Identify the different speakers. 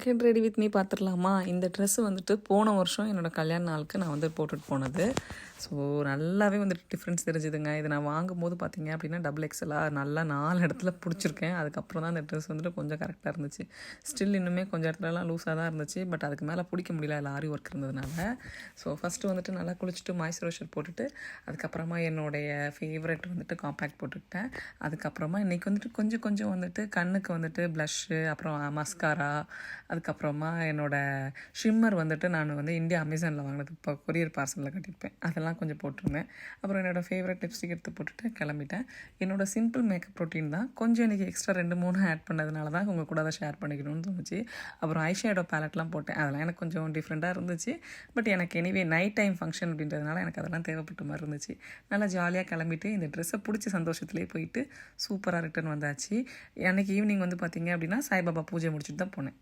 Speaker 1: Get ready with me பார்த்துடலாமா? இந்த dress வந்துட்டு போன வருஷம் என்னோடய கல்யாண நாளுக்கு நான் வந்து போட்டுட்டு போனது. ஸோ நல்லாவே வந்துட்டு டிஃப்ரென்ஸ் தெரிஞ்சுதுங்க. இது நான் வாங்கும்போது பார்த்தீங்க அப்படின்னா டபுள் எக்ஸலாக நல்லா 4 இடத்துல பிடிச்சிருக்கேன். அதுக்கப்புறம் தான் இந்த ட்ரெஸ் வந்துட்டு கொஞ்சம் கரெக்டாக இருந்துச்சு. ஸ்டில் இன்னுமே கொஞ்சம் இடத்துலலாம் லூஸாக தான் இருந்துச்சு. பட் அதுக்கு மேலே பிடிக்க முடியல, அதில் ஆரி ஒர்க் இருந்ததுனால. ஸோ ஃபஸ்ட்டு வந்துட்டு நல்லா குளிச்சுட்டு மாய்ஸ்சரைசர் போட்டுட்டு அதுக்கப்புறமா என்னுடைய ஃபேவரெட் வந்துட்டு காம்பேக்ட் போட்டுக்கிட்டேன். அதுக்கப்புறமா இன்றைக்கி வந்துட்டு கொஞ்சம் வந்துட்டு கண்ணுக்கு வந்துட்டு ப்ளஷ்ஷு, அப்புறம் மஸ்காரா, அதுக்கப்புறமா என்னோடய ஷிம்மர் வந்துட்டு நான் வந்து இந்தியா அமேசானில் வாங்கினது, இப்போ கொரியர் பார்சலில் கட்டியிருப்பேன், அதெல்லாம் கொஞ்சம் போட்டிருந்தேன். அப்புறம் என்னோடய ஃபேவரட் லிப்ஸ்டிக் எடுத்து போட்டுட்டு கிளம்பிட்டேன். என்னோடய சிம்பிள் மேக்கப் ரொட்டீன் தான். கொஞ்சம் இன்றைக்கி எக்ஸ்ட்ரா 2-3 ஆட் பண்ணதுனால தான் உங்கள் கூட அதை ஷேர் பண்ணிக்கணும்னு தோணுச்சு. அப்புறம் ஐஷேடோ பேலட்லாம் போட்டேன். அதெல்லாம் எனக்கு கொஞ்சம் டிஃப்ரெண்ட்டாக இருந்துச்சு. பட் எனக்கு எனிவே நைட் டைம் ஃபங்க்ஷன் அப்படின்றதுனால எனக்கு அதெல்லாம் தேவைப்பட்ட மாதிரி இருந்துச்சு. நல்லா ஜாலியாக கிளம்பிட்டு இந்த ட்ரெஸ்ஸை பிடிச்ச சந்தோஷத்துலேயே போயிட்டு சூப்பராக ரிட்டர்ன் வந்தாச்சு. அன்றைக்கி ஈவினிங் வந்து பார்த்திங்க அப்படின்னா சாய்பாபா பூஜை முடிச்சுட்டு தான் போனேன்.